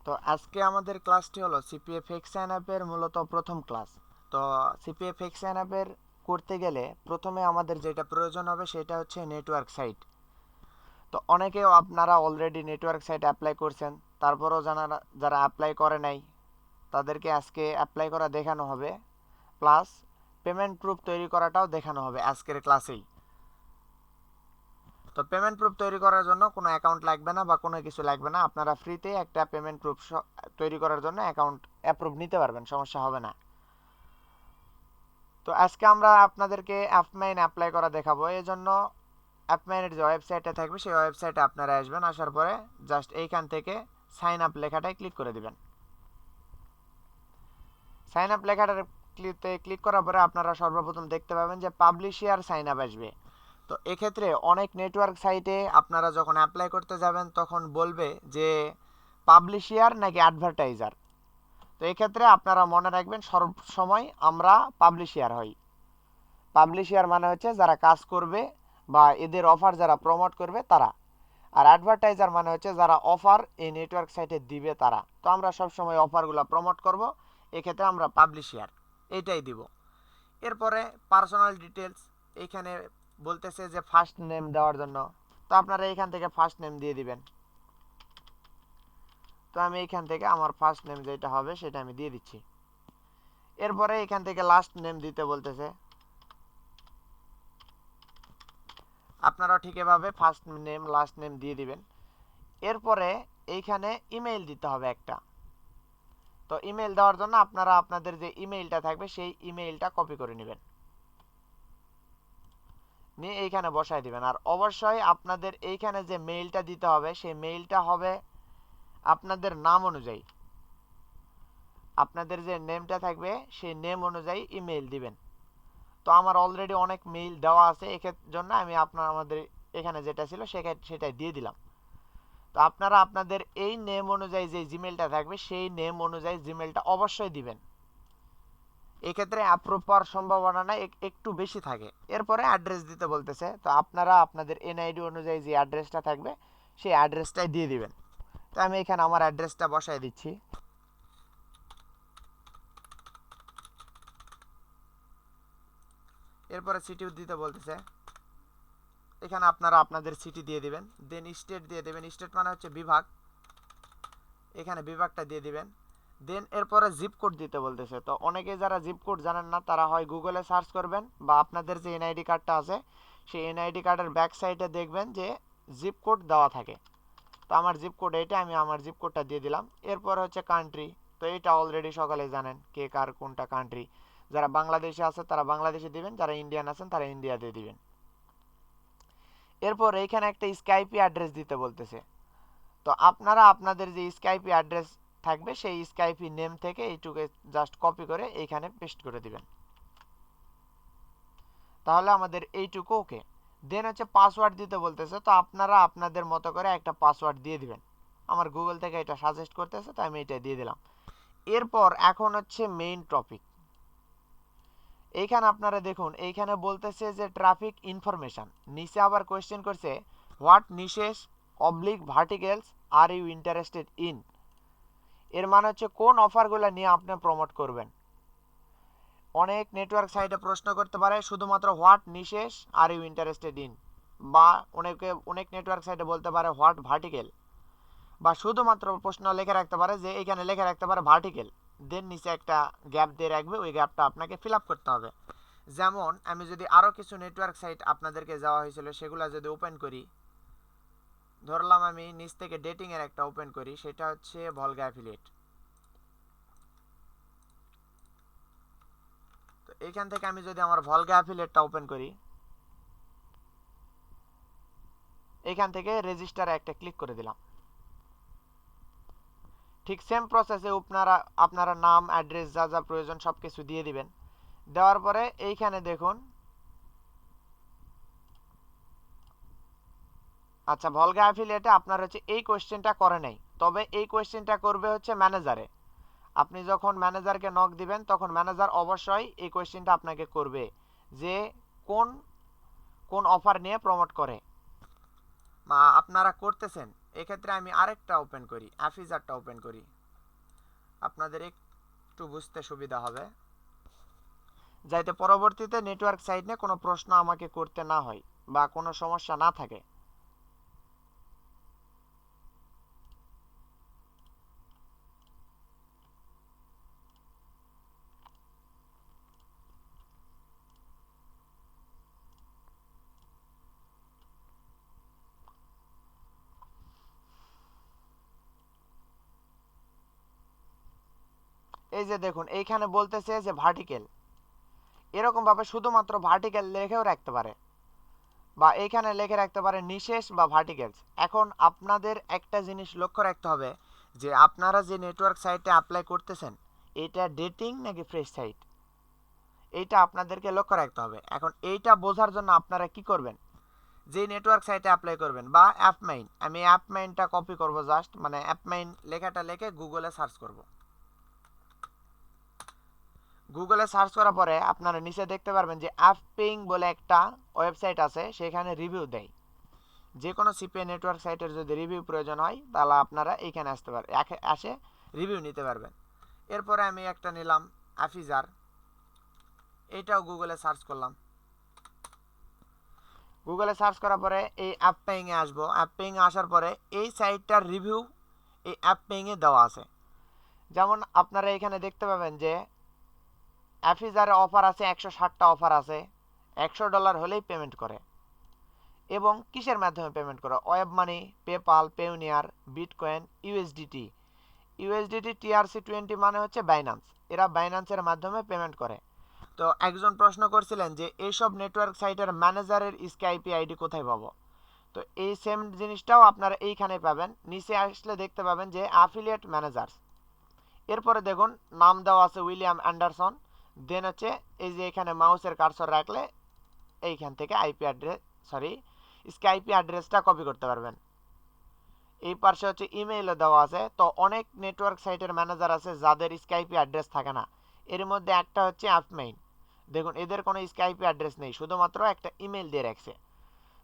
তো আজকে আমাদের ক্লাসটি হলো সিপিএফ এক্সএন অ্যাপের মূলত প্রথম ক্লাস। তো সিপিএফ এক্সএন অ্যাপের করতে গেলে প্রথমে আমাদের যেটা প্রয়োজন হবে সেটা হচ্ছে নেটওয়ার্ক সাইট। তো অনেকেও আপনারা অলরেডি নেটওয়ার্ক সাইট অ্যাপ্লাই করছেন, তারপরেও যারা অ্যাপ্লাই করে নাই তাদেরকে আজকে অ্যাপ্লাই করা দেখানো হবে, প্লাস পেমেন্ট প্রুফ তৈরি করাটাও দেখানো হবে আজকের ক্লাসেই। তো পেমেন্ট প্রুফ তৈরি করার জন্য কোনো অ্যাকাউন্ট লাগবে না বা কোনো কিছু লাগবে না, আপনারা ফ্রিতে একটা পেমেন্ট প্রুফ তৈরি করার জন্য অ্যাকাউন্ট অ্যাপ্রুভ নিতে পারবেন, সমস্যা হবে না। তো আজকে আমরা আপনাদেরকে অ্যাপমাইন অ্যাপ্লাই করা দেখাবো। এই জন্য অ্যাপমাইনের যে ওয়েবসাইটটা থাকবে সেই ওয়েবসাইটে আপনারা আসবেন, আসার পরে জাস্ট এইখান থেকে সাইন আপ লেখাটায় ক্লিক করে দিবেন। সাইন আপ লেখাটার ক্লিক করার পরে আপনারা সর্বপ্রথম দেখতে পাবেন যে পাবলিশিয়ার সাইন আপ আসবে। তো এক্ষেত্রে অনেক নেটওয়ার্ক সাইটে আপনারা যখন অ্যাপ্লাই করতে যাবেন তখন বলবে যে পাবলিশিয়ার নাকি অ্যাডভার্টাইজার। তো এক্ষেত্রে আপনারা মনে রাখবেন সব সময় আমরা পাবলিশিয়ার হই। পাবলিশিয়ার মানে হচ্ছে যারা কাজ করবে বা এদের অফার যারা প্রমোট করবে তারা, আর অ্যাডভার্টাইজার মানে হচ্ছে যারা অফার এই নেটওয়ার্ক সাইটে দিবে তারা। তো আমরা সব সময় অফারগুলো প্রমোট করব, এক্ষেত্রে আমরা পাবলিশিয়ার এইটাই দিব। এরপরে পার্সোনাল ডিটেলস এইখানে বলতেছে যে ফার্স্ট নেম দেওয়ার জন্য, তো আপনারা এইখান থেকে ফার্স্ট নেম দিয়ে দিবেন। তো আমি এইখান থেকে আমার ফার্স্ট নেম যেটা হবে সেটা আমি দিয়ে দিচ্ছি। এরপরে এখান থেকে লাস্ট নেম দিতে বলতেছে, আপনারা ঠিক এভাবে ফার্স্ট নেম লাস্ট নেম দিয়ে দিবেন। এরপরে এইখানে ইমেইল দিতে হবে একটা। তো ইমেইল দেওয়ার জন্য আপনারা আপনাদের যে ইমেইলটা থাকবে সেই ইমেইলটা কপি করে নেবেন, নিয়ে এইখানে বসাই দিবেন। আর অবশ্যই আপনাদের এইখানে যে মেইলটা দিতে হবে সেই মেইলটা হবে আপনাদের নাম অনুযায়ী। আপনাদের যে নেমটা থাকবে সেই নেম অনুযায়ী ইমেইল দিবেন। তো আমার অলরেডি অনেক মেইল দেওয়া আছে, এক্ষেত্রে জন্য আমি আমাদের এখানে যেটা ছিল সেটাই দিয়ে দিলাম। তো আপনারা আপনাদের এই নেম অনুযায়ী যে জিমেলটা থাকবে সেই নেম অনুযায়ী জিমেলটা অবশ্যই দিবেন, এক্ষেত্রে অ্যাপ্রুভ পাওয়ার সম্ভাবনা না একটু বেশি থাকে। এরপরে অ্যাড্রেস দিতে বলতেছে, তো আপনারা আপনাদের এনআইডি অনুযায়ী যে অ্যাড্রেসটা থাকবে সেই অ্যাড্রেসটাই দিয়ে দিবেন। তো আমি এখানে আমার অ্যাড্রেসটা বসাই দিচ্ছি। এরপরে সিটি দিতে বলতেছে, এখানে আপনারা আপনাদের সিটি দিয়ে দিবেন। দেন স্টেট দিয়ে দেবেন, স্টেট মানে হচ্ছে বিভাগ, এখানে বিভাগটা দিয়ে দিবেন। দেন এরপরে জিপ কোড দিতে বলতেছে। তো অনেকে যারা জিপ কোড জানেন না তারা হয় গুগলে সার্চ করবেন বা আপনাদের যে এনআইডি কার্ডটা আছে সেই এনআইডি কার্ডের ব্যাক সাইডে দেখবেন যে জিপ কোড দেওয়া থাকে। তো আমার জিপ কোড এইটা, আমি আমার জিপ কোডটা দিয়ে দিলাম। এরপর হচ্ছে কান্ট্রি, তো এটা অলরেডি সকলে জানেন কে কার কোনটা কান্ট্রি। যারা বাংলাদেশে আছে তারা বাংলাদেশে দিবেন, যারা ইন্ডিয়ান আছেন তারা ইন্ডিয়াতে দিবেন। এরপর এইখানে একটা স্কাইপি অ্যাড্রেস দিতে বলতেছে। তো আপনারা আপনাদের যে স্কাইপি অ্যাড্রেস থাকবে সেই স্কাইপি নেম থেকে এইটুকু জাস্ট কপি করে এইখানে পেস্ট করে দিবেন, তাহলে আমাদের এইটুকু ওকে। দেন হচ্ছে পাসওয়ার্ড দিতে বলতেছে, তো আপনারা আপনাদের মতো করে একটা পাসওয়ার্ড দিয়ে দিবেন। আমার গুগল থেকে এটা সাজেস্ট করতেছে তাই আমি এটা দিয়ে দিলাম। এরপর এখন হচ্ছে মেইন টপিক। এইখানে আপনারা দেখুন, এইখানে বলতেছে যে ট্রাফিক ইনফরমেশন, নিচে আবার কোয়েশ্চেন করছে what niches oblique verticals are you interested in. এর মানে হচ্ছে কোন অফারগুলো নিয়ে আপনি প্রমোট করবেন। অনেক নেটওয়ার্ক সাইটে প্রশ্ন করতে পারে শুধুমাত্র what niches are you interested in, বা অনেক নেটওয়ার্ক সাইটে বলতে পারে হোয়াট ভার্টিকেল, বা শুধুমাত্র প্রশ্ন লিখে রাখতে পারে যে এখানে লিখে রাখতে পারে ভার্টিকেল, দেন নিচে একটা গ্যাপ দিয়ে রাখবে, ওই গ্যাপটা আপনাকে ফিল আপ করতে হবে। যেমন আমি যদি আরও কিছু নেটওয়ার্ক সাইট আপনাদেরকে যাওয়া হয়েছিল সেগুলো যদি ওপেন করি, ধরলাম আমি নিচ থেকে ডেটিংয়ের একটা ওপেন করি, সেটা হচ্ছে ভলগা অ্যাফিলিয়েট। তো এইখান থেকে আমি যদি আমার ভলগা অ্যাফিলিয়েটটা ওপেন করি, এইখান থেকে রেজিস্টারে একটা ক্লিক করে দিলাম। ঠিক সেম প্রসেসে আপনারা নাম অ্যাড্রেস যা যা প্রয়োজন সব কিছু দিয়ে দিবেন। দেওয়ার পরে এইখানে দেখুন, আচ্ছা ভলগা অ্যাফিলিয়েটে আপনার হচ্ছে এই কোয়েশ্চেনটা করে নাই, তবে এই কোয়েশ্চেনটা করবে হচ্ছে ম্যানেজারে। আপনি যখন ম্যানেজারকে নক দিবেন তখন ম্যানেজার অবশ্যই এই কোয়েশ্চেনটা আপনাকে করবে যে কোন কোন অফার নিয়ে প্রমোট করে বা আপনারা করতেছেন এক্ষেত্রে আমি আরেকটা ওপেন করি, অ্যাফিজারটা ওপেন করি, আপনাদের একটু বুঝতে সুবিধা হবে, যাতে পরবর্তীতে নেটওয়ার্ক সাইট নিয়ে কোনো প্রশ্ন আমাকে করতে না হয় বা কোনো সমস্যা না থাকে। এই যে দেখুন এইখানে বলতেছে যে ভার্টিক্যাল, এরকম ভাবে শুধুমাত্র ভার্টিক্যাল লিখেও রাখতে পারে, বা এইখানে লিখে রাখতে পারে নিশেষ বা ভার্টিক্যালস। এখন আপনাদের একটা জিনিস লক্ষ্য রাখতে হবে যে আপনারা যে নেটওয়ার্ক সাইটে অ্যাপ্লাই করতেছেন এটা ডেটিং নাকি ফ্রেশ সাইট, এইটা আপনাদেরকে লক্ষ্য রাখতে হবে। এখন এইটা বোঝার জন্য আপনারা কি করবেন, যে নেটওয়ার্ক সাইটে অ্যাপ্লাই করবেন বা অ্যাপমাইন, আমি অ্যাপমাইনটা কপি করব জাস্ট, মানে অ্যাপমাইন লেখাটা লিখে গুগলে সার্চ করব। গুগলে সার্চ করার পরে আপনারা নিচে দেখতে পারবেন যে অ্যাপপিং বলে একটা ওয়েবসাইট আছে, সেখানে রিভিউ দেয়। যে কোনো সিপিএ নেটওয়ার্ক সাইটের যদি রিভিউ প্রয়োজন হয় তাহলে আপনারা এইখানে আসতে পারেন, আসে রিভিউ নিতে পারবেন। এরপরে আমি একটা নিলাম অ্যাফিজার, এইটাও গুগলে সার্চ করলাম। গুগলে সার্চ করার পরে এই অ্যাপপিংয়ে আসবো, অ্যাপপিংয়ে আসার পরে এই সাইটটার রিভিউ এই অ্যাপপিংয়ে দেওয়া আছে। যেমন আপনারা এখানে দেখতে পাবেন যে অ্যাফিজারে অফার আছে, 160টা অফার আছে, $100 হলেই পেমেন্ট করে। এবং কিসের মাধ্যমে পেমেন্ট করে, web money, PayPal, পেউনিয়ার, bitcoin, USDT. USDT TRC20 মানে হচ্ছে বাইন্যান্স, এরা বাইন্যান্সের মাধ্যমে পেমেন্ট করে। তো একজন প্রশ্ন করছিলেন যে এইসব নেটওয়ার্ক সাইটের ম্যানেজারের স্কাইপি আইডি কোথায় পাবো, তো এই সেম জিনিসটাও আপনারা এইখানে পাবেন। নিচে আসলে দেখতে পাবেন যে অ্যাফিলিয়েট ম্যানেজার্স, এরপরে দেখুন নাম দেওয়া আছে উইলিয়াম অ্যান্ডারসন, দেন হচ্ছে এই যে এখানে মাউসের কার্সর রাখলে এইখান থেকে আইপি অ্যাড্রেস, সরি স্কাইপি অ্যাড্রেসটা কপি করতে পারবেন। এই পাশে হচ্ছে ইমেইলও দেওয়া আছে। তো অনেক নেটওয়ার্ক সাইটের ম্যানেজার আছে যাদের স্কাইপি অ্যাড্রেস থাকে না, এর মধ্যে একটা হচ্ছে অ্যাপমেইন। দেখুন এদের কোনো স্কাইপি অ্যাড্রেস নেই, শুধুমাত্র একটা ইমেইল দিয়ে রাখছে।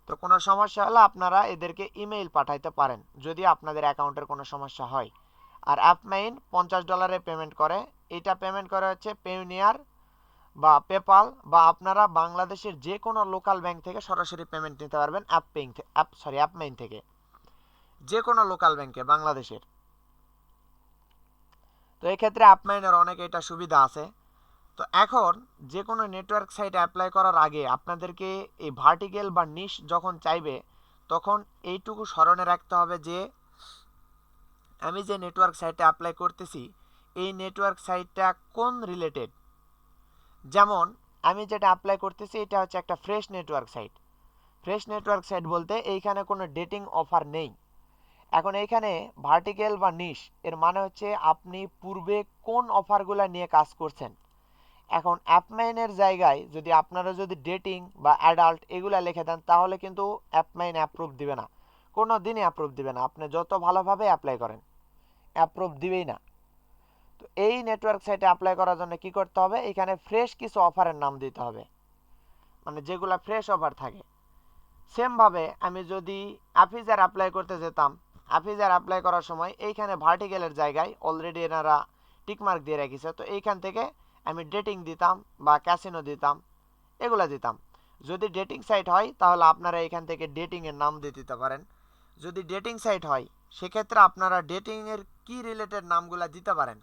তো কোনো সমস্যা হলে আপনারা এদেরকে ইমেইল পাঠাইতে পারেন যদি আপনাদের অ্যাকাউন্টের কোনো সমস্যা হয়। আর অ্যাপমেইন $50 পেমেন্ট করে, এটা পেমেন্ট করে হচ্ছে পেউনিয়ার বা পেপাল, বা আপনারা বাংলাদেশের যে কোনো লোকাল ব্যাংক থেকে সরাসরি পেমেন্ট নিতে পারবেন অ্যাপমেইন থেকে, যে কোনো লোকাল ব্যাংকে বাংলাদেশের। তো এই ক্ষেত্রে অ্যাপমাইনের অনেক এটা সুবিধা আছে। তো এখন যে কোনো নেটওয়ার্ক সাইট অ্যাপ্লাই করার আগে আপনাদেরকে এই ভার্টিক্যাল বা নিশ যখন চাইবে তখন এইটুকু স্মরণে রাখতে হবে যে আমি যে নেটওয়ার্ক সাইটে অ্যাপ্লাই করতেছি এই নেটওয়ার্ক সাইটটা কোন রিলেটেড। যেমন আমি যেটা অ্যাপ্লাই করতেছি এটা হচ্ছে একটা fresh network site. Fresh network site বলতে এইখানে কোনো ডেটিং অফার নেই। এখন এইখানে ভার্টিক্যাল বা নিশ এর মানে হচ্ছে আপনি পূর্বে কোন অফারগুলো নিয়ে কাজ করছেন। এখন অ্যাপমাইনের জায়গায় যদি আপনারা যদি ডেটিং বা অ্যাডাল্ট এগুলা লিখে দেন তাহলে কিন্তু অ্যাপমাইন অ্যাপ্রুভ দিবে না, কোনো দিনই অ্যাপ্রুভ দিবে না, আপনি যত ভালোভাবে অ্যাপ্লাই করেন অ্যাপ্রুভ দিবেই না। তো এই নেটওয়ার্ক সাইটে অ্যাপ্লাই করার জন্য কি করতে হবে, এখানে ফ্রেশ কিছু অফারের নাম দিতে হবে, মানে যেগুলো ফ্রেশ অফার থাকে। সেমভাবে আমি যদি অ্যাফিজার অ্যাপ্লাই করতে যেতাম, অ্যাফিজার অ্যাপ্লাই করার সময় এইখানে ভার্টিক্যালের জায়গায় অলরেডি এনারা টিকমার্ক দিয়ে রেখেছে, তো এইখান থেকে আমি ডেটিং দিতাম বা ক্যাসিনো দিতাম, এগুলো দিতাম। যদি ডেটিং সাইট হয় তাহলে আপনারা এখান থেকে ডেটিংয়ের নাম দিয়ে দিতে পারেন। যদি ডেটিং সাইট হয় সেক্ষেত্রে আপনারা ডেটিংয়ের কি রিলেটেড নামগুলো দিতে পারেন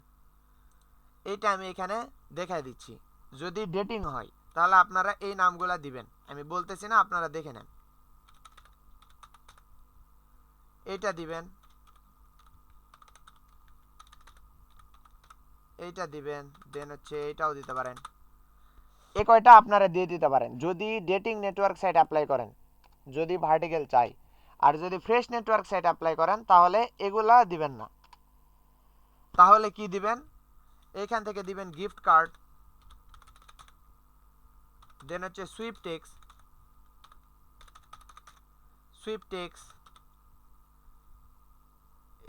এইটা আমি এখানে দেখাই দিচ্ছি। যদি ডেটিং হয় তাহলে আপনারা এই নামগুলো দিবেন, আমি বলতেছি না, আপনারা দেখে নেন। এইটা দিবেন, এইটা দিবেন, দেন হচ্ছে এইটাও দিতে পারেন। এই কয়টা আপনারা দিয়ে দিতে পারেন যদি ডেটিং নেটওয়ার্ক সাইট অ্যাপ্লাই করেন, যদি ভার্টিক্যাল চাই। আর যদি ফ্রেশ নেটওয়ার্ক সাইট অ্যাপ্লাই করেন তাহলে এগুলা দিবেন না। তাহলে কি দিবেন, এইখান থেকে দিবেন গিফট কার্ড, দেন হচ্ছে সুইপটেক্স,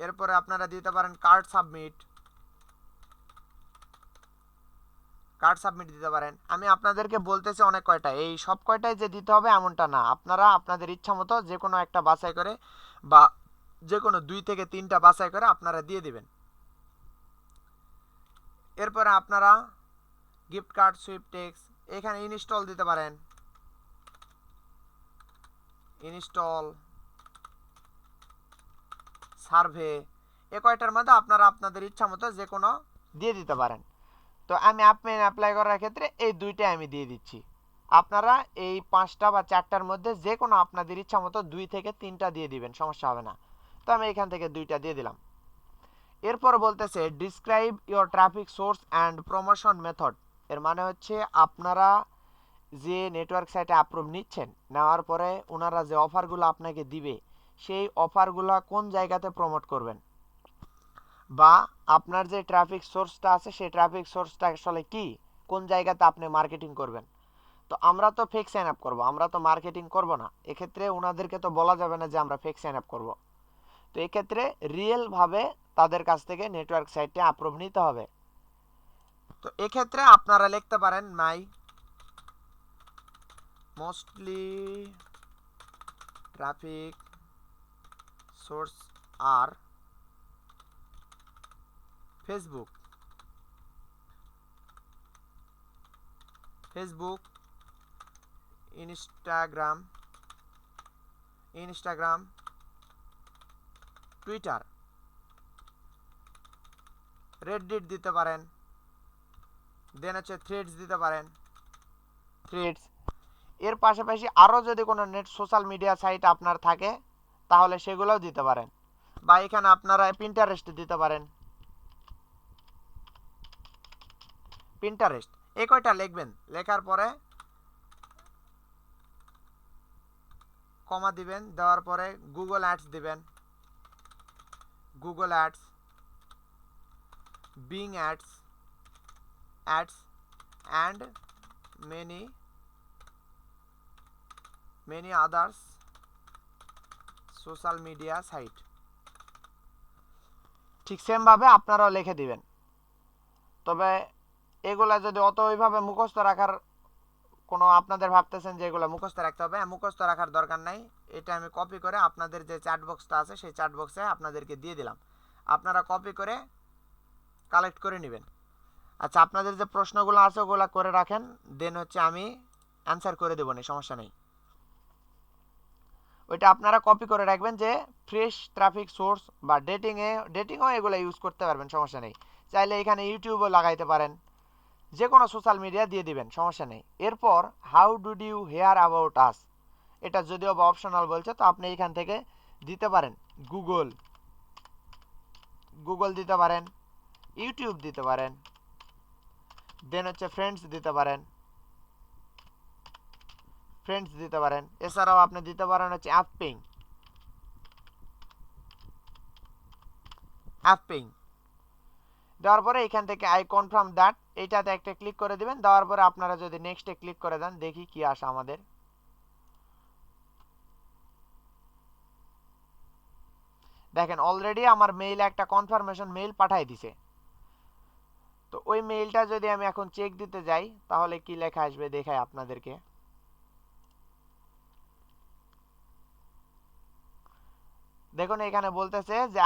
এরপরে আপনারা দিতে পারেন কার্ড সাবমিট দিতে পারেন। আমি আপনাদেরকে বলতেছি অনেক কয়টা, এই সব কয়টাই যে দিতে হবে এমনটা না, আপনারা আপনাদের ইচ্ছা মতো যে কোনো একটা বাছাই করে বা যে কোনো 2 থেকে 3টা বাছাই করে আপনারা দিয়ে দিবেন। এরপরে আপনারা গিফট কার্ড, সুইপটেক্স এখানে ইনস্টল দিতে পারেন। ইনস্টল, সার্ভে, এ কয়টার মধ্যে আপনারা আপনাদের ইচ্ছা মতো যে কোনো দিয়ে দিতে পারেন। তো আমি অ্যাপমেইন অ্যাপ্লাই করার ক্ষেত্রে এই দুইটাই আমি দিয়ে দিচ্ছি। আপনারা এই 5টা বা 4টার মধ্যে যে কোনো আপনাদের ইচ্ছা মতো 2 থেকে 3টা দিয়ে দিবেন, সমস্যা হবে না। তো আমি এখান থেকে 2টা দিয়ে দিলাম। এরপর বলতেছে describe your traffic source and promotion method. এর মানে হচ্ছে আপনারা যে নেটওয়ার্ক সাইটে অ্যাপ্রুভ নিচ্ছেন, নেওয়ার পরে ওনারা যে অফারগুলো আপনাকে দিবে সেই অফারগুলো কোন জায়গাতে প্রমোট করবেন, বা আপনার যে ট্রাফিক সোর্সটা আছে সেই ট্রাফিক সোর্সটা আসলে কি, কোন জায়গাতে আপনি মার্কেটিং করবেন। তো আমরা তো ফেক সাইন আপ করবো, আমরা তো মার্কেটিং করব না। এক্ষেত্রে ওনাদেরকে তো বলা যাবে না যে আমরা ফেক সাইন আপ করবো। তো এক্ষেত্রে রিয়েলভাবে তাদের কাছ থেকে নেটওয়ার্ক সাইটে অ্যাপ্রুভ নিতে হবে। তো এক্ষেত্রে আপনারা লিখতে পারেন মাই মোস্টলি ট্রাফিক সোর্স আর ফেসবুক, ইনস্টাগ্রাম, টুইটার, রেডিট দিতে পারেন, দেন হচ্ছে থ্রেডস দিতে পারেন, থ্রেডস। এর পাশাপাশি আরও যদি কোনো নেট সোশ্যাল মিডিয়া সাইট আপনার থাকে তাহলে সেগুলোও দিতে পারেন, বা এখানে আপনারা পিন্টারেস্ট দিতে পারেন। পিন্টারেস্ট এই কয়টা লিখবেন, লেখার পরে কমা দিবেন, দেওয়ার পরে গুগল অ্যাডস দিবেন, Google ads, Bing ads and many others social media site. ঠিক সেমভাবে আপনারাও লিখে দিবেন। তবে এগুলা যদি অত ওইভাবে মুখস্থ রাখার কোনো, আপনাদের ভাবতেছেন যে এগুলো মুখস্থ রাখতে হবে, মুখস্থ রাখার দরকার নাই। এটা আমি কপি করে আপনাদের যে চ্যাট বক্সটা আছে সেই চ্যাট বক্সে আপনাদেরকে দিয়ে দিলাম, আপনারা কপি করে কালেক্ট করে নেবেন। আচ্ছা, আপনাদের যে প্রশ্নগুলো আছে ওগুলো করে রাখেন, দেন হচ্ছে আমি অ্যান্সার করে দেবো না, সমস্যা নেই। ওইটা আপনারা কপি করে রাখবেন যে ফ্রেশ ট্রাফিক সোর্স বা ডেটিংও এগুলো ইউজ করতে পারবেন, সমস্যা নেই। চাইলে এখানে ইউটিউবও লাগাইতে পারেন, যে কোনো সোশ্যাল মিডিয়া দিয়ে দিবেন, সমস্যা নেই। এরপর how did you hear about us, এটা যদিও বা অপশনাল বলছে, তো আপনি এখান থেকে দিতে পারেন গুগল দিতে পারেন, ইউটিউব দিতে পারেন, দেন হচ্ছে ফ্রেন্ডস দিতে পারেন, এছাড়াও আপনি দিতে পারেন হচ্ছে অ্যাপিং। দেওয়ার পরে এখান থেকে আই কনফার্ম দ্যাট এইটাতে একটা ক্লিক করে দিবেন। দেওয়ার পরে আপনারা যদি নেক্সটে ক্লিক করে দেন, দেখি কি আসে আমাদের। দেখেন অলরেডি আমার মেইলে একটা কনফার্মেশন মেইল পাঠাই দিছে। তো ওই মেইলটা যদি আমি এখন চেক দিতে যাই তাহলে কি লেখা আসবে দেখাই আপনাদেরকে। দেখুন এখানে বলতেছে যে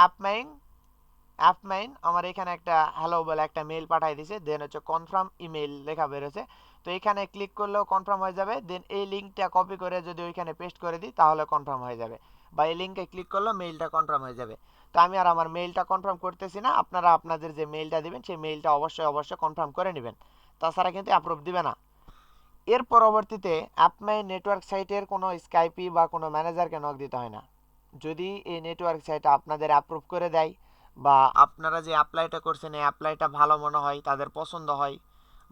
অ্যাপমাইন আমার এখানে একটা হ্যালো বলে একটা মেইল পাঠাই দিছে, দেন হচ্ছে কনফার্ম ইমেইল লেখা বেরোছে। তো এখানে ক্লিক করলেও কনফার্ম হয়ে যাবে। দেন এই লিঙ্কটা কপি করে যদি ওইখানে পেস্ট করে দিই তাহলে কনফার্ম হয়ে যাবে, বা এই লিঙ্কে ক্লিক করলেও মেইলটা কনফার্ম হয়ে যাবে। তো আমি আর আমার মেইলটা কনফার্ম করতেছি না, আপনারা আপনাদের যে মেইলটা দিবেন সেই মেইলটা অবশ্যই কনফার্ম করে নেবেন, তাছাড়া কিন্তু অ্যাপ্রুভ দিবে না। এর পরবর্তীতে অ্যাপমাই নেটওয়ার্ক সাইটের কোনো স্কাইপি বা কোনো ম্যানেজারকে নক দিতে হয় না। যদি এই নেটওয়ার্ক সাইট আপনাদের অ্যাপ্রুভ করে দেয়, বা আপনারা যে অ্যাপ্লাইটা করছেন এই অ্যাপ্লাইটা ভালো মনে হয়, তাদের পছন্দ হয়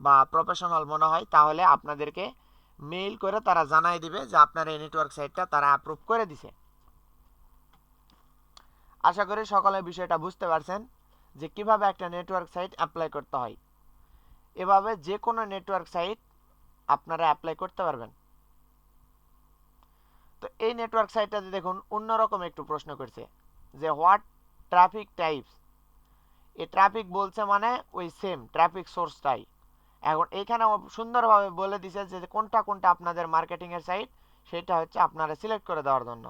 বা প্রফেশনাল মনে হয়, তাহলে আপনাদেরকে মেইল করে তারা জানাই দিবে যে আপনার এই নেটওয়ার্ক সাইটটা তারা অ্যাপ্রুভ করে দিছে। আশা করি সকলে বিষয়টা বুঝতে পারছেন যে কিভাবে একটা নেটওয়ার্ক সাইট অ্যাপ্লাই করতে হয়। এভাবে যে কোনো নেটওয়ার্ক সাইট আপনারা অ্যাপ্লাই করতে পারবেন। তো এই নেটওয়ার্ক সাইটটাতে দেখুন অন্যরকম একটু প্রশ্ন করছে যে হোয়াট ট্রাফিক টাইপস। এই ট্রাফিক বলছে মানে ওই সেম ট্রাফিক সোর্সটাই। এখন এইখানে সুন্দরভাবে বলে দিছে যে কোনটা আপনাদের মার্কেটিংয়ের সাইট, সেটা হচ্ছে আপনারা সিলেক্ট করে দেওয়ার জন্য।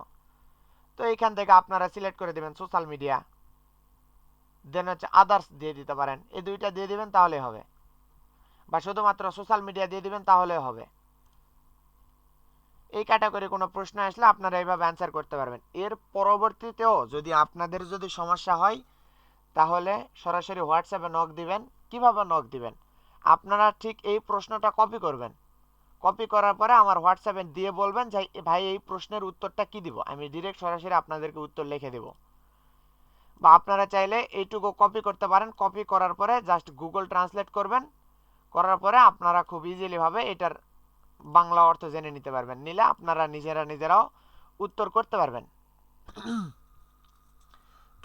তো তো এইখান থেকে আপনারা সিলেক্ট করে দিবেন সোশ্যাল মিডিয়া, দেন হচ্ছে আদার্স দিয়ে দিতে পারেন, এই দুইটা দিয়ে দিবেন তাহলে হবে, বা শুধুমাত্র সোশ্যাল মিডিয়া দিয়ে দিবেন তাহলে হবে। এই ক্যাটাগরি কোনো প্রশ্ন আসলে আপনারা এইভাবে অ্যান্সার করতে পারবেন। এর পরবর্তীতেও যদি আপনাদের যদি সমস্যা হয় তাহলে সরাসরি হোয়াটসঅ্যাপে নক দিবেন। কিভাবে নক দিবেন, আপনারা ঠিক এই প্রশ্নটা কপি করবেন, কপি করার পরে আমার হোয়াটসঅ্যাপে দিয়ে বলবেন যে ভাই এই প্রশ্নের উত্তরটা কি দিব, আমি ডিরেক্ট সরাসরি আপনাদেরকে উত্তর লিখে দেব। বা আপনারা চাইলে এইটুকু কপি করতে পারেন, কপি করার পরে জাস্ট গুগল ট্রান্সলেট করবেন, করার পরে আপনারা খুব ইজিলি ভাবে এটার বাংলা অর্থ জেনে নিতে পারবেন, নিলে আপনারা নিজেরাও উত্তর করতে পারবেন।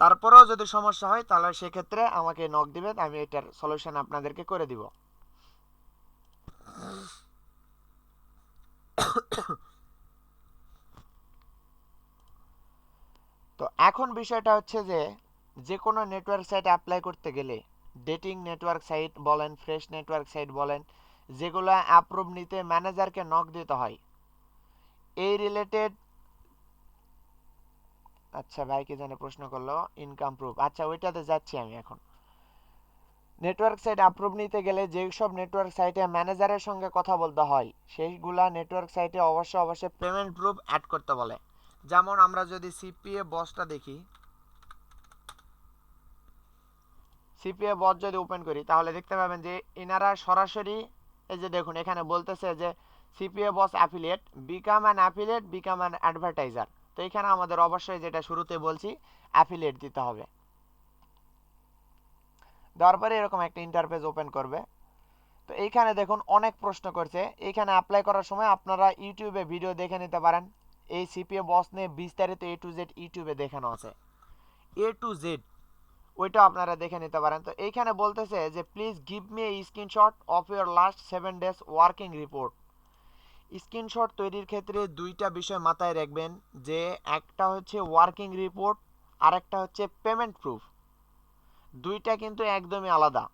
তারপরেও যদি সমস্যা হয় তাহলে সেক্ষেত্রে আমাকে নক দিবেন, আমি এটার সলিউশন আপনাদেরকে করে দিব। তো এখন বিষয়টা হচ্ছে যে কোনো নেটওয়ার্ক সাইট অ্যাপ্লাই করতে গেলে, ডেটিং নেটওয়ার্ক সাইট বলেন, ফ্রেশ নেটওয়ার্ক সাইট বলেন, যেগুলো অ্যাপ্রুভ নিতে ম্যানেজারকে নক দিতে হয়, এই রিলেটেড। আচ্ছা ভাই কি জানে প্রশ্ন করলো ইনকাম প্রুফ, আচ্ছা ওইটাতে যাচ্ছি আমি এখন। নেটওয়ার্ক সাইট অ্যাপ্রুভ নিতে গেলে যেসব নেটওয়ার্ক সাইটে ম্যানেজারের সঙ্গে কথা বলতে হয় সেইগুলা নেটওয়ার্ক সাইটে অবশ্যই পেমেন্ট প্রুফ অ্যাড করতে বলে। যেমন আমরা যদি সিপিএ বসটা দেখি, সিপিএ বস যদি ওপেন করি তাহলে দেখতে পাবেন যে এনারা সরাসরি এই যে দেখুন এখানে বলতেছে যে CPA boss affiliate, become an affiliate, become an advertiser. তো এখানে আমাদের অবশ্যই যেটা শুরুতে বলছি অ্যাফিলিয়েট দিতে হবে। দেওয়ার পরে এরকম একটা ইন্টারফেস ওপেন করবে। তো এইখানে দেখুন অনেক প্রশ্ন করছে, এইখানে অ্যাপ্লাই করার সময় আপনারা ইউটিউবে ভিডিও দেখে নিতে পারেন। এই সিপিএ বস নিয়ে বিস্তারিত এ টু জেড ইউটিউবে দেখানো আছে, এ টু জেড, ওইটাও আপনারা দেখে নিতে পারেন। তো এইখানে বলতেছে যে please give me a screenshot of your last 7 days working report. Screenshot তৈরির ক্ষেত্রে দুইটা বিষয় মাথায় রাখবেন, যে একটা হচ্ছে ওয়ার্কিং রিপোর্ট আর একটা হচ্ছে পেমেন্ট প্রুফ, দুইটা কিন্তু একদমই আলাদা।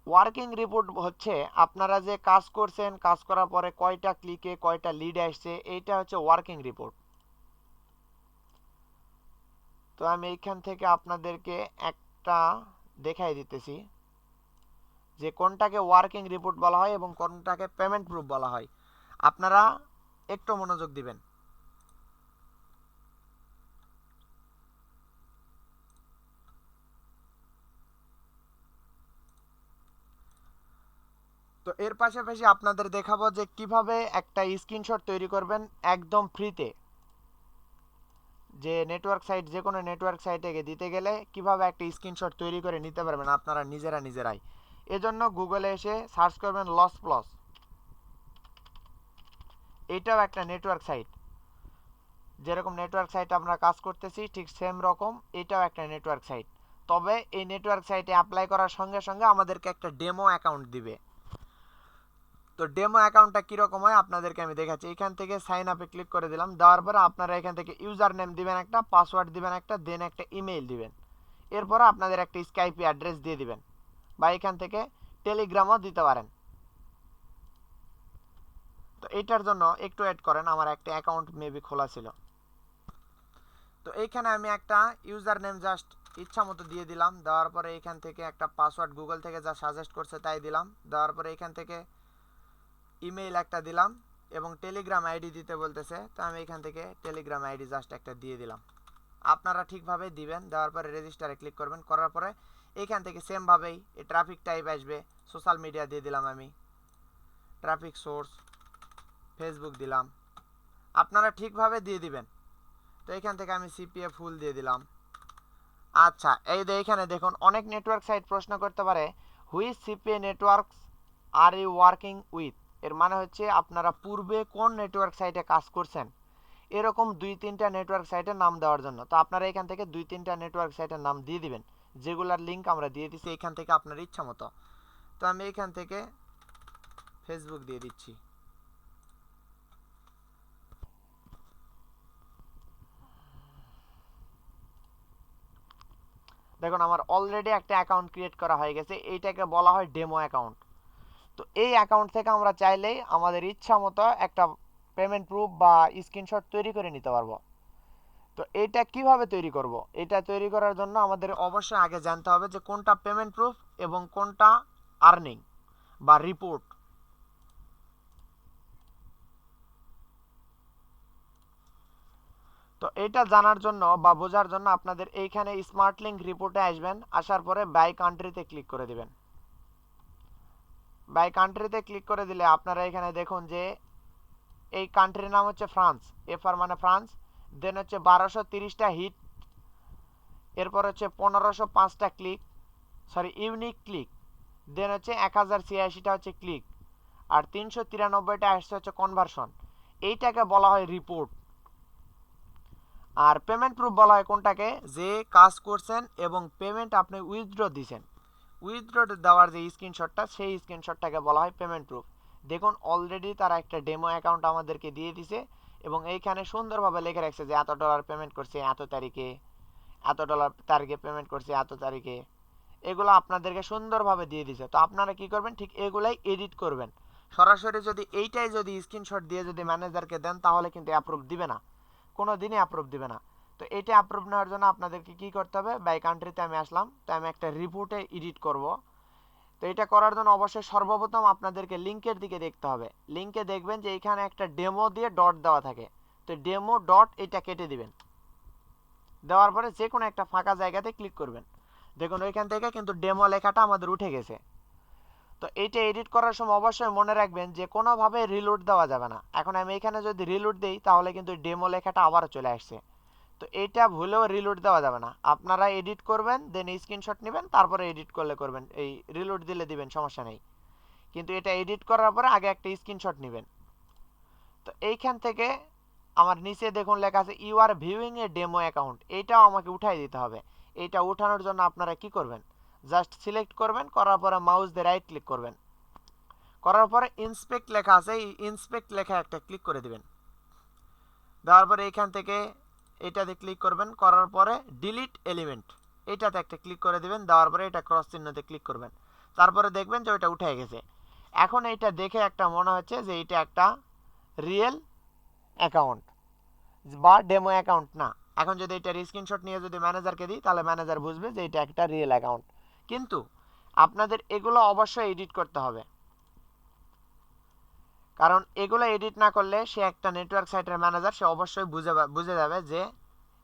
ওয়ার্কিং রিপোর্ট হচ্ছে আপনারা যে কাজ করছেন, কাজ করার পরে কয়টা ক্লিকে কয়টা লিড আসছে, এইটা হচ্ছে ওয়ার্কিং রিপোর্ট। তো আমি এইখান থেকে আপনাদেরকে একটা দেখাই দিতেছি যে কোনটাকে ওয়ার্কিং রিপোর্ট বলা হয় এবং কোনটাকে পেমেন্ট প্রুফ বলা হয়। আপনারা একটু মনোযোগ দিবেন। তো এর পাশাপাশি আপনাদের দেখাবো যে কিভাবে একটা স্ক্রিনশট তৈরি করবেন একদম ফ্রিতে, যে নেটওয়ার্ক সাইট, যে কোনো নেটওয়ার্ক সাইটে দিতে গেলে কিভাবে একটা স্ক্রিনশট তৈরি করে নিতে পারবেন আপনারা নিজেরাই। এজন্য গুগলে এসে সার্চ করবেন লস প্লস, এটাও একটা নেটওয়ার্ক সাইট। যেরকম নেটওয়ার্ক সাইট আমরা কাজ করতেছি ঠিক সেম রকম এটাও একটা নেটওয়ার্ক সাইট। তবে এই নেটওয়ার্ক সাইটে অ্যাপ্লাই করার সঙ্গে সঙ্গে আমাদেরকে একটা ডেমো অ্যাকাউন্ট দিবে। তো ডেমো অ্যাকাউন্টটা কীরকম হয় আপনাদেরকে আমি দেখাচ্ছি। এখান থেকে সাইন আপে ক্লিক করে দিলাম, দেওয়ার পরে আপনারা এখান থেকে ইউজার নেম দিবেন একটা, পাসওয়ার্ড দিবেন একটা, দেন একটা ইমেইল দিবেন। এরপর আপনাদের একটা স্কাইপি অ্যাড্রেস দিয়ে দিবেন, বা এখান থেকে টেলিগ্রামও দিতে পারেন। তো এইটার জন্য একটু অ্যাড করেন, আমার একটা অ্যাকাউন্ট মেবি খোলা ছিল। তো এইখানে আমি একটা ইউজার নেম জাস্ট ইচ্ছা মতো দিয়ে দিলাম, দেওয়ার পরে এখান থেকে একটা পাসওয়ার্ড গুগল থেকে যা সাজেস্ট করছে তাই দিলাম, দেওয়ার পরে এখান থেকে ইমেইল একটা দিলাম এবং টেলিগ্রাম আইডি দিতে বলতেছে, তো আমি এখান থেকে টেলিগ্রাম আইডি জাস্ট একটা দিয়ে দিলাম। আপনারা ঠিকভাবে দিবেন, দেওয়ার পরে রেজিস্টারে ক্লিক করবেন, করার পরে এইখান থেকে সেমভাবেই এই ট্রাফিক টাইপ আসবে, সোশ্যাল মিডিয়া দিয়ে দিলাম, আমি ট্রাফিক সোর্স ফেসবুক দিলাম, আপনারা ঠিকভাবে দিয়ে দিবেন। তো এখান থেকে আমি সিপিএ ফুল দিয়ে দিলাম। আচ্ছা এই যে এখানে দেখুন অনেক নেটওয়ার্ক সাইট প্রশ্ন করতে পারে which CPA networks are you working with, এর মানে হচ্ছে আপনারা পূর্বে কোন নেটওয়ার্ক সাইটে কাজ করছেন, এরকম 2-3টা নেটওয়ার্ক সাইটের নাম দেওয়ার জন্য। তো আপনারা এখান থেকে 2-3টা নেটওয়ার্ক সাইটের নাম দিয়ে দিবেন, যেগুলার লিঙ্ক আমরা দিয়ে দিচ্ছি এখান থেকে আপনার ইচ্ছা মতো। তো আমি এখান থেকে ফেসবুক দিয়ে দিচ্ছি। দেখুন আমার অলরেডি একটা অ্যাকাউন্ট ক্রিয়েট করা হয়ে গেছে, এইটাকে বলা হয় ডেমো অ্যাকাউন্ট। তো এই অ্যাকাউন্ট থেকে আমরা চাইলেই আমাদের ইচ্ছা মতো একটা পেমেন্ট প্রুফ বা স্ক্রিনশট তৈরি করে নিতে পারবো। তো এটা কিভাবে তৈরি করব? এটা তৈরি করার জন্য আমাদের অবশ্যই আগে জানতে হবে যে কোনটা পেমেন্ট প্রুফ এবং কোনটা আর্নিং বা রিপোর্ট। তো এটা জানার জন্য বা বোঝার জন্য আপনাদের এইখানে স্মার্ট লিঙ্ক রিপোর্টে আসবেন, আসার পরে বাই কান্ট্রিতে ক্লিক করে দিবেন। বাই কান্ট্রিতে ক্লিক করে দিলে আপনারা এখানে দেখুন যে এই কান্ট্রির নাম হচ্ছে ফ্রান্স, এফআর মানে ফ্রান্স, দেন হচ্ছে 1230টা হিট, এরপর হচ্ছে 1505টা ক্লিক, সরি ইউনিক ক্লিক, দেন হচ্ছে 1086টা হচ্ছে ক্লিক, আর 393টা আসছে হচ্ছে কনভার্সন। এইটাকে বলা হয় রিপোর্ট। আর পেমেন্ট প্রুফ বলা হয় কোনটাকে, যে কাজ করছেন এবং পেমেন্ট আপনি উইথড্র দিয়েছেন, উইথড্র দেওয়ার যে স্ক্রিনশটটা, সেই স্ক্রিনশটটাকে বলা হয় পেমেন্ট প্রুফ। দেখুন অলরেডি তারা একটা ডেমো অ্যাকাউন্ট আমাদেরকে দিয়ে দিছে এবং এইখানে সুন্দরভাবে লিখে রাখছে যে এত ডলার পেমেন্ট করছে এত তারিখে, এত ডলার তারিখে পেমেন্ট করছে এত তারিখে, এগুলো আপনাদেরকে সুন্দরভাবে দিয়ে দিছে। তো আপনারা কি করবেন, ঠিক এগুলাই এডিট করবেন। সরাসরি যদি এইটাই যদি স্ক্রিনশট দিয়ে যদি ম্যানেজারকে দেন তাহলে কিন্তু অ্যাপ্রুভ দিবে না, কোনো দিনই অ্যাপ্রুভ দিবে না। তো এটা অ্যাপ্রুভ নেওয়ার জন্য আপনাদেরকে কি করতে হবে, বাই কান্ট্রিতে আমি আসলাম, তো আমি একটা রিপোর্টে এডিট করব। তো এটা করার জন্য অবশ্যই সর্বপ্রথম আপনাদেরকে লিঙ্কের দিকে দেখতে হবে। লিঙ্কে দেখবেন যে এখানে একটা ডেমো দিয়ে ডট দেওয়া থাকে, তো ডেমো ডট এটা কেটে দিবেন। দেওয়ার পরে যে কোনো একটা ফাঁকা জায়গাতে ক্লিক করবেন। দেখুন ওইখান থেকে কিন্তু ডেমো লেখাটা আমাদের উঠে গেছে। তো এইটা এডিট করার সময় অবশ্যই মনে রাখবেন যে কোনোভাবে রিলোড দেওয়া যাবে না। এখন আমি এখানে যদি রিলোড দিই তাহলে কিন্তু ডেমো লেখাটা আবার চলে আসছে। তো এইটা ভুলেও রিলোড দেওয়া যাবে না। আপনারা এডিট করবেন, দেন স্ক্রিনশট নেবেন, তারপরে এডিট করলে করবেন, এই রিলোড দিলে দিবেন, সমস্যা নেই। কিন্তু এটা এডিট করার পরে আগে একটা স্ক্রিনশট নেবেন। তো এইখান থেকে আমার নিচে দেখুন লেখা আছে you are viewing a demo account, এইটাও আমাকে উঠাই দিতে হবে। এইটা উঠানোর জন্য আপনারা কি করবেন, জাস্ট সিলেক্ট করবেন, করার পরে মাউস দিয়ে রাইট ক্লিক করবেন, করার পরে ইন্সপেক্ট লেখা আছে, এই ইন্সপেক্ট লেখা একটা ক্লিক করে দিবেন। দেওয়ার পরে এইখান থেকে এটাতে ক্লিক করবেন, করার পরে ডিলিট এলিমেন্ট এটাতে একটা ক্লিক করে দিবেন। দেওয়ার পরে এটা ক্রস চিহ্নতে ক্লিক করবেন, তারপরে দেখবেন যে ওইটা উঠে গেছে। এখন এইটা দেখে একটা মনে হচ্ছে যে এটা একটা রিয়েল অ্যাকাউন্ট বা ডেমো অ্যাকাউন্ট না। এখন যদি এটার স্ক্রিনশট নিয়ে যদি ম্যানেজারকে দিই তাহলে ম্যানেজার বুঝবে যে এটা একটা রিয়েল অ্যাকাউন্ট। কিন্তু আপনাদের এগুলো অবশ্যই এডিট করতে হবে, কারণ এগুলো এডিট না করলে সে একটা নেটওয়ার্ক সাইটের ম্যানেজার, সে অবশ্যই বুঝে যাবে যে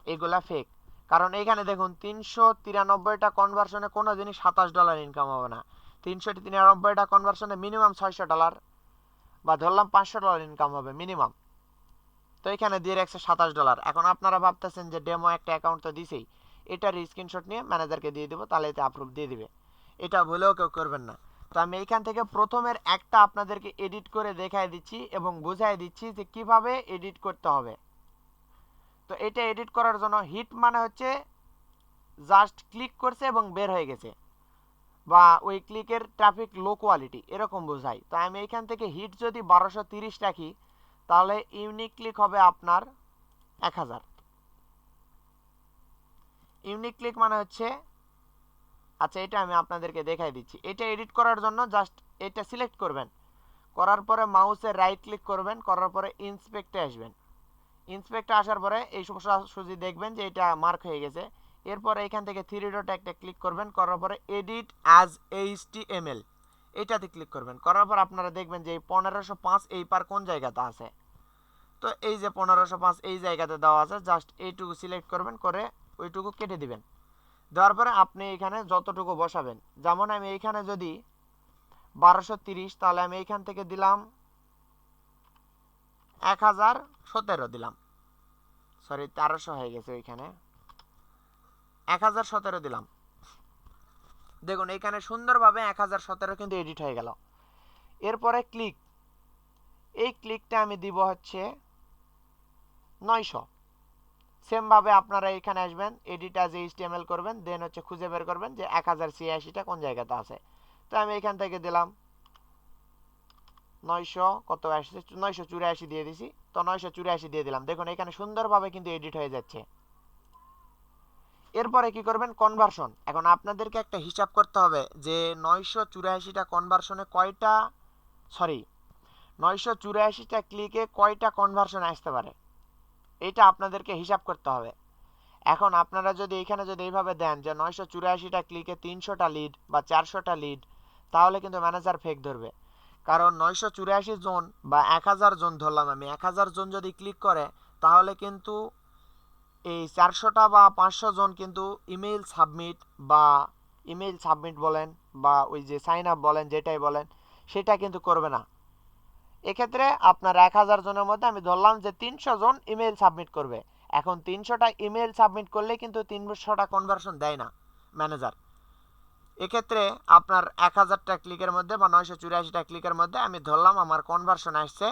এগুলা ফেক। কারণ এখানে দেখুন 393টা কনভার্সনে কোনো জিনিস $27 ইনকাম হবে না। 393টা কনভার্সনে মিনিমাম $600 বা ধরলাম $500 ইনকাম হবে মিনিমাম। তো এখানে দিয়ে রাখছে $27। এখন আপনারা ভাবতেছেন যে ডেমো একটা অ্যাকাউন্ট তো দিছেই, এটার স্ক্রিনশট নিয়ে ম্যানেজারকে দিয়ে দেবো, তাহলে এতে অ্যাপ্রুভ দিয়ে দিবে। এটা বলেও কেউ করবেন না। তো আমি এইখান থেকে প্রথমের একটা আপনাদেরকে এডিট করে দেখাই দিচ্ছি এবং বুঝাই দিচ্ছি যে কিভাবে এডিট করতে হবে। তো এটা এডিট করার জন্য হিট মানে হচ্ছে জাস্ট ক্লিক করছে এবং বের হয়ে গেছে, বা ওই ক্লিকের ট্রাফিক লো কোয়ালিটি এরকম বোঝাই। তো আমি এইখান থেকে হিট যদি 1230 রাখি তাহলে ইউনিক ক্লিক হবে আপনার 1000। ইউনিক ক্লিক মানে হচ্ছে, আচ্ছা এটা আমি আপনাদেরকে দেখাই দিচ্ছি। এটা এডিট করার জন্য জাস্ট এটা সিলেক্ট করবেন, করার পরে মাউসে রাইট ক্লিক করবেন, করার পরে ইন্সপেক্টে আসবেন। ইন্সপেক্টে আসার পরে এই সোজাসুজি দেখবেন যে এটা মার্ক হয়ে গেছে। এরপরে এখান থেকে থ্রি ডট একটা ক্লিক করবেন, করার পরে এডিট অ্যাজ এইচটিএমএল এটাতে ক্লিক করবেন, করার পর আপনারা দেখবেন যে এই 1505 এই পার কোন জায়গাতে আছে। তো এই যে 1505 এই জায়গাতে দেওয়া আছে, জাস্ট এইটুকু সিলেক্ট করবেন, করে ওইটুকু কেটে দিবেন। দেওয়ার পরে আপনি এখানে যতটুকু বসাবেন, যেমন আমি এইখানে যদি 1230, তাহলে আমি এইখান থেকে দিলাম 1017 দিলাম, সরি 1300 হয়ে গেছে, ওইখানে 1017 দিলাম। দেখুন এইখানে সুন্দরভাবে 1017 কিন্তু এডিট হয়ে গেল। এরপরে ক্লিক, এই ক্লিকটা আমি দিব হচ্ছে 900। সেমভাবে আপনারা এখানে আসবেন, এডিট অ্যাজ এইচটিএমএল করবেন, দেন হচ্ছে খুঁজে বের করবেন যে 1086টা কোন জায়গাতে আছে। তো আমি এখান থেকে দিলাম 900, কত আসছে 984 দিয়ে দিছি। তো 984 দিয়ে দিলাম। দেখুন এখানে সুন্দরভাবে কিন্তু এডিট হয়ে যাচ্ছে। এরপরে কি করবেন, কনভার্সন। এখন আপনাদেরকে একটা হিসাব করতে হবে যে 984টা কনভার্সনে কয়টা, সরি 984টা ক্লিকে কয়টা কনভার্সন আসতে পারে, এটা আপনাদেরকে হিসাব করতে হবে। এখন আপনারা যদি এখানে যদি এইভাবে দেন যে 984টা ক্লিকে 300টা লিড বা 400টা লিড, তাহলে কিন্তু ম্যানেজার ফেক ধরবে। কারণ 984 জন বা 1000 জন ধরলাম আমি, 1000 জন যদি ক্লিক করে তাহলে কিন্তু এই 400টা বা 500 জন কিন্তু ইমেইল সাবমিট বলেন বা ওই যে সাইন আপ বলেন, যেটাই বলেন সেটা কিন্তু করবে না। এক্ষেত্রে আপনার 1000 জনের মধ্যে আমি ধরলাম যে 300 জন ইমেইল সাবমিট করবে। এখন 300টা ইমেইল সাবমিট করলে কিন্তু 300টা কনভার্সন দেয় না ম্যানেজার। এক্ষেত্রে আপনার 1000টা ক্লিকের মধ্যে বা 984টা ক্লিকের মধ্যে আমি ধরলাম আমার কনভার্সন আসছে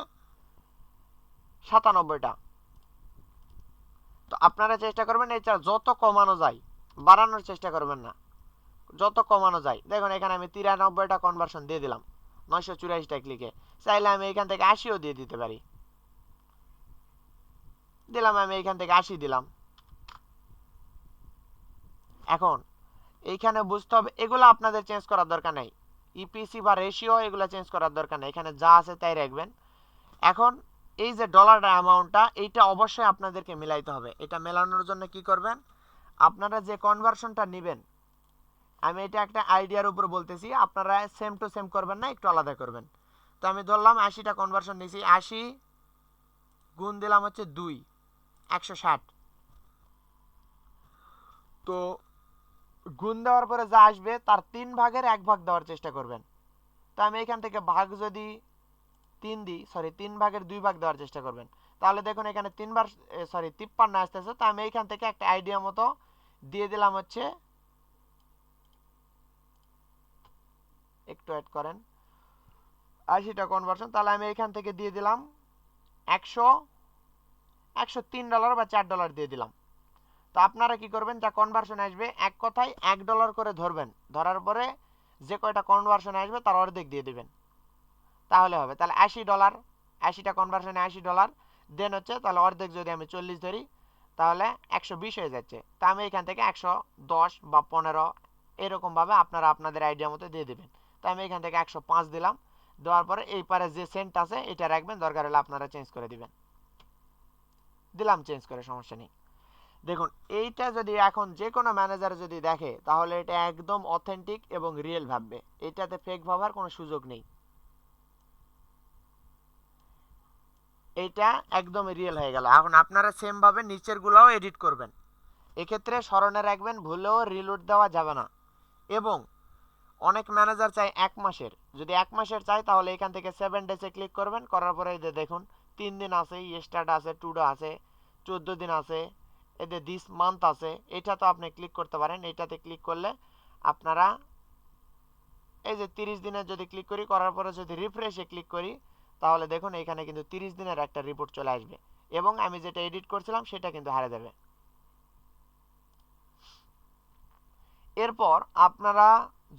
97টা। তো আপনারা চেষ্টা করবেন এটা যত কমানো যায়, বাড়ানোর চেষ্টা করবেন না, যত কমানো যায়। দেখুন এখানে আমি 93টা কনভার্সন দিয়ে দিলাম 984টা ক্লিকে। চাইলে আমি এখান থেকে 80ও দিয়ে দিতে পারি। দিলাম, আমি এখান থেকে 80 দিলাম। এখন এইখানে বুঝতে হবে এগুলো আপনাদের চেঞ্জ করার দরকার নেই, ইপিসি বা রেশিও এগুলো চেঞ্জ করার দরকার নেই, এখানে যা আছে তাই রাখবেন। এখন এই যে ডলারটা অ্যামাউন্টটা, এইটা অবশ্যই আপনাদেরকে মিলাইতে হবে। এটা মেলানোর জন্য কি করবেন, আপনারা যে কনভার্সনটা নেবেন, আমি এটা একটা আইডিয়ার উপর বলতেছি, আপনারা সেম টু সেম করবেন না, একটু আলাদা করবেন। তো আমি ধরলাম 80টা কনভার্সন নিয়েছি, 80 গুণ দিলাম হচ্ছে 2, 160। তো গুণ দেওয়ার পরে যা আসবে তার 3 ভাগের 1 ভাগ দেওয়ার চেষ্টা করবেন। তো আমি এখান থেকে ভাগ যদি 3 দিই, 3 ভাগের 2 ভাগ দেওয়ার চেষ্টা করবেন। তাহলে দেখুন এখানে 53 আসতেছে। তো আমি এইখান থেকে একটা আইডিয়া মতো দিয়ে দিলাম হচ্ছে, একটু অ্যাড করেন, 80টা কনভার্সন। তাহলে আমি এখান থেকে দিয়ে দিলাম 103 ডলার বা $4 দিয়ে দিলাম। তো আপনারা কি করবেন, যা কনভার্সন আসবে এক কথায় $1 করে ধরবেন, ধরার পরে যে কয়টা কনভার্সন আসবে তার অর্ধেক দিয়ে দিবেন, তাহলে হবে। তাহলে $80, 80টা কনভার্সনে $80 দেন হচ্ছে, তাহলে অর্ধেক যদি আমি 40 ধরি তাহলে 120 হয়ে যাচ্ছে। তা আমি এখান থেকে 110 বা 15 এরকমভাবে আপনারা আপনাদের আইডিয়া মতো দিয়ে দেবেন। তো আমি এখান থেকে 105 দিলাম। দেওয়ার পরে এই পারে যে সেন্ট আছে এটা রাখবেন, দরকার হলে আপনারা চেঞ্জ করে দিবেন। দিলাম চেঞ্জ করে, সমস্যা নেই। দেখুন এইটা যদি এখন যে কোনো ম্যানেজার যদি দেখে তাহলে এটা একদম অথেন্টিক এবং রিয়েল ভাববে, এটাতে ফেক ভাবার কোনো সুযোগ নেই, এটা একদম রিয়েল হয়ে গেল। এখন আপনারা সেম ভাবে নিচের গুলাও এডিট করবেন। এক্ষেত্রে স্মরণে রাখবেন ভুলেও রিলোড দেওয়া যাবে না। এবং অনেক ম্যানেজার চাই 1 মাসের, যদি 1 মাসের চাই তাহলে এখান থেকে 7 ডেজে ক্লিক করবেন, করার পরে এই যে দেখুন 3 দিন আছে, ইয়েস্টারডে আছে, টুডে আছে, 14 দিন আছে, এতে দিস মান্থ আছে। এটা তো আপনি ক্লিক করতে পারেন, এটাতে ক্লিক করলে আপনারা এই যে 30 দিনের যদি ক্লিক করি, করার পরে যদি রিফ্রেশে ক্লিক করি তাহলে দেখুন এখানে কিন্তু 30 দিনের একটা রিপোর্ট চলে আসবে এবং আমি যেটা এডিট করছিলাম সেটা কিন্তু হারিয়ে যাবে। এরপর আপনারা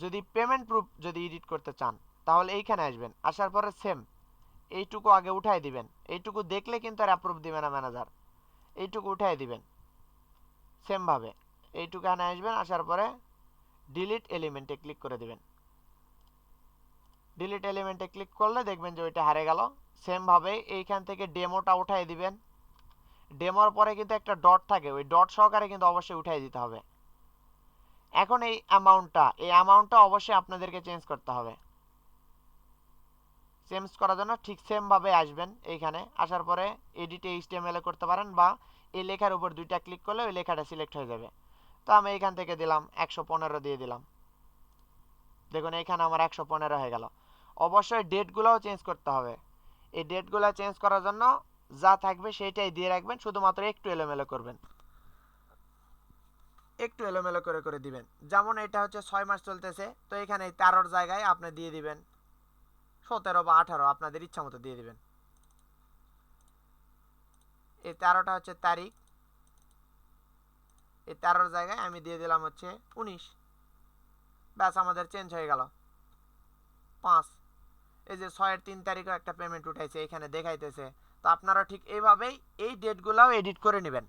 যদি পেমেন্ট প্রুফ যদি এডিট করতে চান তাহলে এইখানে আসবেন, আসার পরে সেম এইটুকু আগে উঠাই দিবেন। এইটুকু দেখলে কিন্তু আর অ্যাপ্রুভ দিবে না ম্যানেজার, এইটুকু উঠাই দিবেন সেম ভাবে। এইটুকু এখানে আসবেন, আসার পরে ডিলিট এলিমেন্টে ক্লিক করে দিবেন। ডিলিট এলিমেন্টে ক্লিক করলে দেখবেন যে ওইটা হারিয়ে গেল। সেম ভাবে এইখান থেকে ডেমোটা উঠাই দিবেন। ডেমোর পরে কিন্তু একটা ডট থাকে, ওই ডট সহকারে কিন্তু অবশ্যই উঠাই দিতে হবে। এখন এই অ্যামাউন্টটা অবশ্যই আপনাদেরকে চেঞ্জ করতে হবে। চেঞ্জ করার জন্য ঠিক সেম ভাবে আসবেন, এইখানে আসার পরে এডিট এইচটিএমএল এ করতে পারেন বা এই লেখার উপর দুইটা ক্লিক করলে ওই লেখাটা সিলেক্ট হয়ে যাবে। তো আমি এইখান থেকে দিলাম 115 দিয়ে দিলাম। দেখুন এখানে আমার 115 হয়ে গেল। অবশ্যই ডেটগুলোও চেঞ্জ করতে হবে। এই ডেটগুলো চেঞ্জ করার জন্য যা থাকবে সেইটাই দিয়ে রাখবেন, শুধুমাত্র একটু এলোমেলো করবেন, একটু এলোমেলো করে করে দিবেন। যেমন এটা হচ্ছে 6 মাস চলতেছে, তো এখানে 13 জায়গায় আপনি দিয়ে দিবেন 17 বা 18, আপনাদের ইচ্ছা মতো দিয়ে দিবেন। এই 13টা হচ্ছে তারিখ, এই 13 জায়গায় আমি দিয়ে দিলাম হচ্ছে 19। ব্যাস আমাদের চেঞ্জ হয়ে গেল 5। এই যে 6-এর 3 তারিখও একটা পেমেন্ট উঠাইছে, এখানে দেখাইতেছে। তো আপনারা ঠিক এইভাবেই এই ডেটগুলাও এডিট করে নেবেন।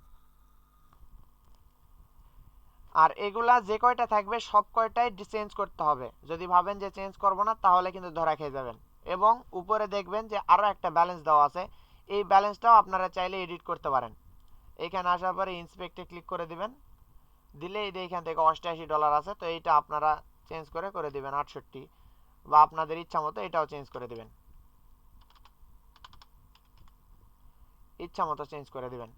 আর এগুলা যে কয়টা থাকবে সব কয়টাই চেঞ্জ করতে হবে। যদি ভাবেন যে চেঞ্জ করব না তাহলে কিন্তু ধরা খেয়ে যাবেন। এবং উপরে দেখবেন যে আরও একটা ব্যালেন্স দেওয়া আছে, এই ব্যালেন্সটাও আপনারা চাইলে এডিট করতে পারেন। এখানে আসার পরে ইন্সপেক্টে ক্লিক করে দিবেন, দিলে এই যে এখান থেকে $88 আছে, তো এইটা আপনারা চেঞ্জ করে দিবেন 68, বা আপনাদের ইচ্ছা মতো এটাও চেঞ্জ করে দিবেন, ইচ্ছা মতো চেঞ্জ করে দিবেন।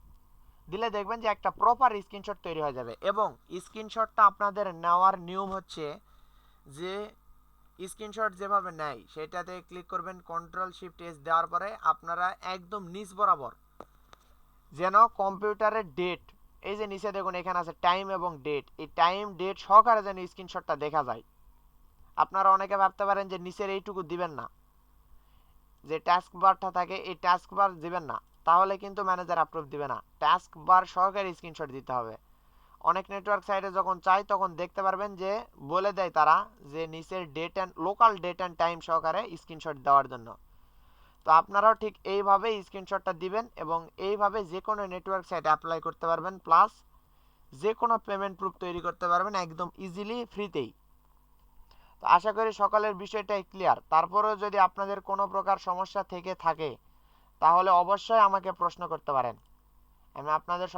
দিলে দেখবেন যে একটা প্রপার স্ক্রিনশট তৈরি হয়ে যাবে। এবং স্ক্রিনশটটা আপনাদের নেওয়ার নিয়ম হচ্ছে যে স্ক্রিনশট যেভাবে নেয় সেটাতে ক্লিক করবেন, Ctrl+Shift+S দেওয়ার পরে আপনারা একদম নিচ বরাবর যেন কম্পিউটারের ডেট, এই যে নিচে দেখুন এখানে আছে টাইম এবং ডেট, এই টাইম ডেট সহকারে যেন স্ক্রিনশটটা দেখা যায়। আপনারা অনেকে ভাবতে পারেন যে নিচের এইটুকু দিবেন না, যে টাস্ক বারটা থাকে এই টাস্ক বার দিবেন না, তাহলে কিন্তু ম্যানেজার অ্যাপ্রুভ দিবে না। টাস্ক বার সহকারে স্ক্রিনশট দিতে হবে। অনেক নেটওয়ার্ক সাইটে যখন চাই তখন দেখতে পারবেন যে বলে দেয় তারা যে নিচের date and local date and time সহকারে স্ক্রিনশট দেওয়ার জন্য। তো আপনারাও ঠিক এইভাবেই স্ক্রিনশটটা দিবেন এবং এইভাবে যে কোনো নেটওয়ার্ক সাইটে অ্যাপ্লাই করতে পারবেন, প্লাস যে কোনো পেমেন্ট প্রুফ তৈরি করতে পারবেন একদম ইজিলি, ফ্রিতেই। তো আশা করি সকলের বিষয়টাই ক্লিয়ার। তারপরেও যদি আপনাদের কোনো প্রকার সমস্যা থেকে থাকে তাহলে অবশ্যই আমাকে প্রশ্ন করতে পারেন, আমি আপনাদের